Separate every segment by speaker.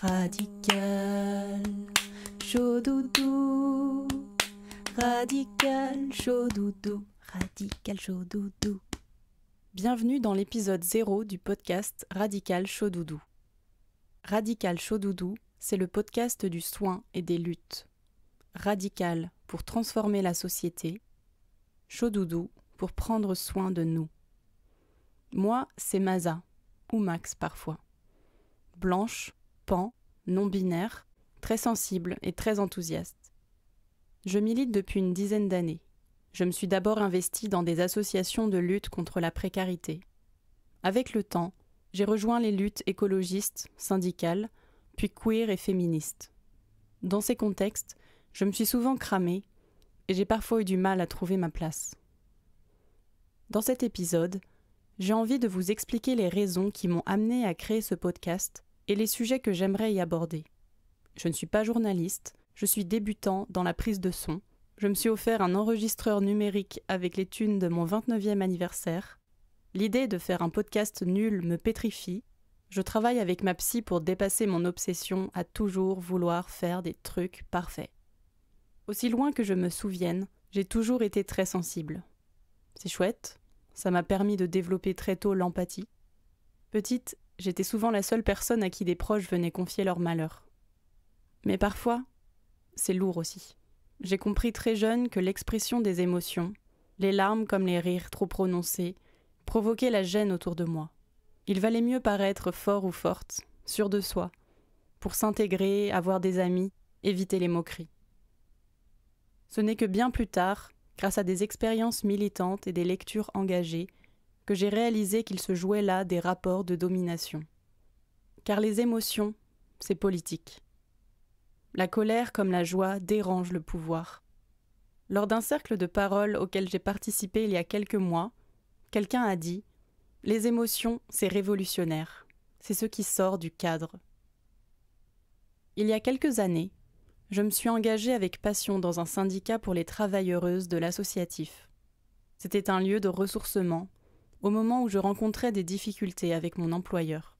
Speaker 1: Radical, chaud doudou. Radical, chaud doudou. Radical, chaud doudou. Bienvenue dans l'épisode 0 du podcast Radical, chaud doudou. Radical, chaud doudou, c'est le podcast du soin et des luttes. Radical pour transformer la société. Chaud doudou pour prendre soin de nous. Moi, c'est Maza, ou Max parfois. Blanche, pan, non-binaire, très sensible et très enthousiaste. Je milite depuis une dizaine d'années. Je me suis d'abord investie dans des associations de lutte contre la précarité. Avec le temps, j'ai rejoint les luttes écologistes, syndicales, puis queer et féministes. Dans ces contextes, je me suis souvent cramée et j'ai parfois eu du mal à trouver ma place. Dans cet épisode, j'ai envie de vous expliquer les raisons qui m'ont amenée à créer ce podcast et les sujets que j'aimerais y aborder. Je ne suis pas journaliste, je suis débutant dans la prise de son. Je me suis offert un enregistreur numérique avec les thunes de mon 29e anniversaire. L'idée de faire un podcast nul me pétrifie. Je travaille avec ma psy pour dépasser mon obsession à toujours vouloir faire des trucs parfaits. Aussi loin que je me souvienne, j'ai toujours été très sensible. C'est chouette, ça m'a permis de développer très tôt l'empathie. Petite, j'étais souvent la seule personne à qui des proches venaient confier leur malheur. Mais parfois, c'est lourd aussi. J'ai compris très jeune que l'expression des émotions, les larmes comme les rires trop prononcés, provoquaient la gêne autour de moi. Il valait mieux paraître fort ou forte, sûr de soi, pour s'intégrer, avoir des amis, éviter les moqueries. Ce n'est que bien plus tard, grâce à des expériences militantes et des lectures engagées, que j'ai réalisé qu'il se jouait là des rapports de domination. Car les émotions, c'est politique. La colère comme la joie dérange le pouvoir. Lors d'un cercle de parole auquel j'ai participé il y a quelques mois, quelqu'un a dit « Les émotions, c'est révolutionnaire. C'est ce qui sort du cadre. » Il y a quelques années, je me suis engagée avec passion dans un syndicat pour les travailleuses de l'associatif. C'était un lieu de ressourcement, au moment où je rencontrais des difficultés avec mon employeur.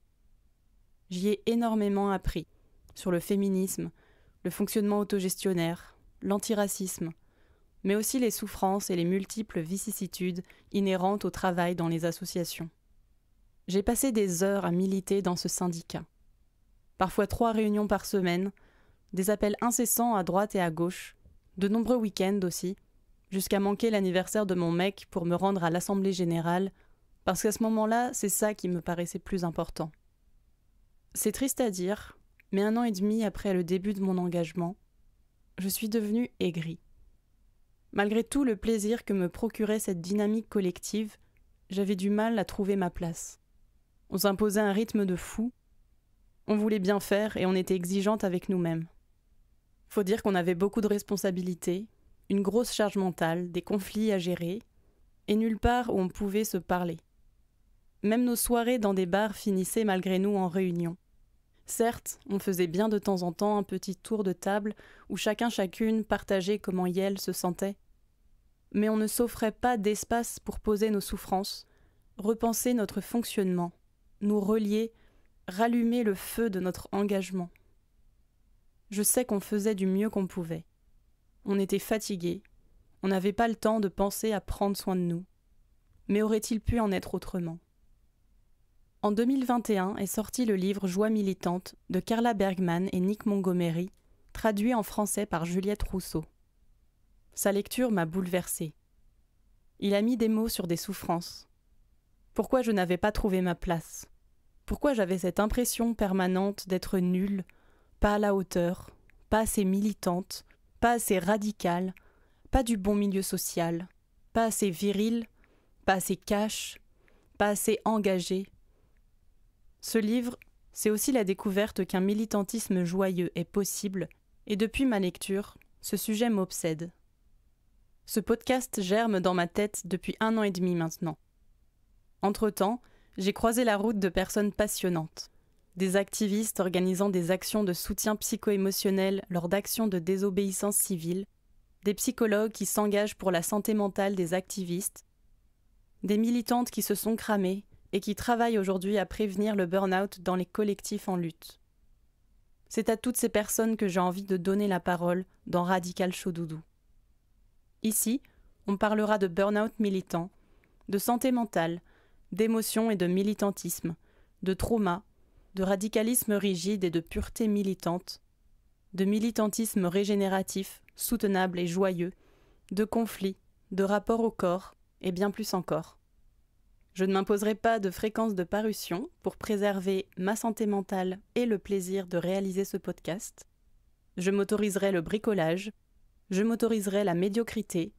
Speaker 1: J'y ai énormément appris sur le féminisme, le fonctionnement autogestionnaire, l'antiracisme, mais aussi les souffrances et les multiples vicissitudes inhérentes au travail dans les associations. J'ai passé des heures à militer dans ce syndicat. Parfois 3 réunions par semaine, des appels incessants à droite et à gauche, de nombreux week-ends aussi, jusqu'à manquer l'anniversaire de mon mec pour me rendre à l'Assemblée générale, parce qu'à ce moment-là, c'est ça qui me paraissait plus important. C'est triste à dire, mais 1 an et demi après le début de mon engagement, je suis devenue aigrie. Malgré tout le plaisir que me procurait cette dynamique collective, j'avais du mal à trouver ma place. On s'imposait un rythme de fou, on voulait bien faire et on était exigeante avec nous-mêmes. Faut dire qu'on avait beaucoup de responsabilités, une grosse charge mentale, des conflits à gérer, et nulle part où on pouvait se parler. Même nos soirées dans des bars finissaient malgré nous en réunion. Certes, on faisait bien de temps en temps un petit tour de table où chacune partageait comment elle se sentait. Mais on ne s'offrait pas d'espace pour poser nos souffrances, repenser notre fonctionnement, nous relier, rallumer le feu de notre engagement. Je sais qu'on faisait du mieux qu'on pouvait. On était fatigués, on n'avait pas le temps de penser à prendre soin de nous. Mais aurait-il pu en être autrement ? En 2021 est sorti le livre Joie militante de Carla Bergman et Nick Montgomery, traduit en français par Juliette Rousseau. Sa lecture m'a bouleversée. Il a mis des mots sur des souffrances. Pourquoi je n'avais pas trouvé ma place ? Pourquoi j'avais cette impression permanente d'être nulle, pas à la hauteur, pas assez militante, pas assez radicale, pas du bon milieu social, pas assez virile, pas assez cash, pas assez engagée. Ce livre, c'est aussi la découverte qu'un militantisme joyeux est possible, et depuis ma lecture, ce sujet m'obsède. Ce podcast germe dans ma tête depuis 1 an et demi maintenant. Entre-temps, j'ai croisé la route de personnes passionnantes. Des activistes organisant des actions de soutien psycho-émotionnel lors d'actions de désobéissance civile, des psychologues qui s'engagent pour la santé mentale des activistes, des militantes qui se sont cramées et qui travaillent aujourd'hui à prévenir le burn-out dans les collectifs en lutte. C'est à toutes ces personnes que j'ai envie de donner la parole dans Radical Chaud Doudou. Ici, on parlera de burn-out militant, de santé mentale, d'émotion et de militantisme, de trauma, de radicalisme rigide et de pureté militante, de militantisme régénératif, soutenable et joyeux, de conflits, de rapport au corps et bien plus encore. Je ne m'imposerai pas de fréquence de parution pour préserver ma santé mentale et le plaisir de réaliser ce podcast. Je m'autoriserai le bricolage, je m'autoriserai la médiocrité,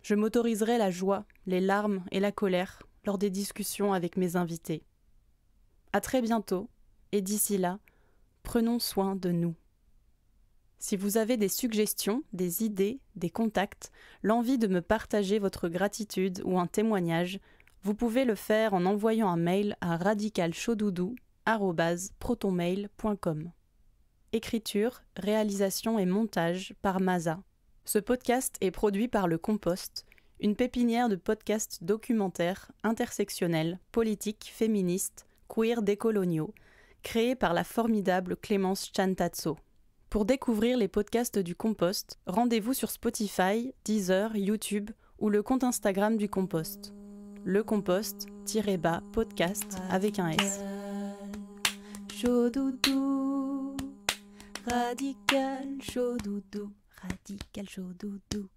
Speaker 1: je m'autoriserai la joie, les larmes et la colère lors des discussions avec mes invités. À très bientôt, et d'ici là, prenons soin de nous. Si vous avez des suggestions, des idées, des contacts, l'envie de me partager votre gratitude ou un témoignage, vous pouvez le faire en envoyant un mail à radicalchauddoudou@protonmail.com. Écriture, réalisation et montage par Maza. Ce podcast est produit par Le Compost, une pépinière de podcasts documentaires, intersectionnels, politiques, féministes, queer décoloniaux, créée par la formidable Clémence Chantatso. Pour découvrir les podcasts du Compost, rendez-vous sur Spotify, Deezer, YouTube ou le compte Instagram du Compost. Le Compost-podcast avec un S. Chaud doudou, radical chaud doudou, radical chaud doudou.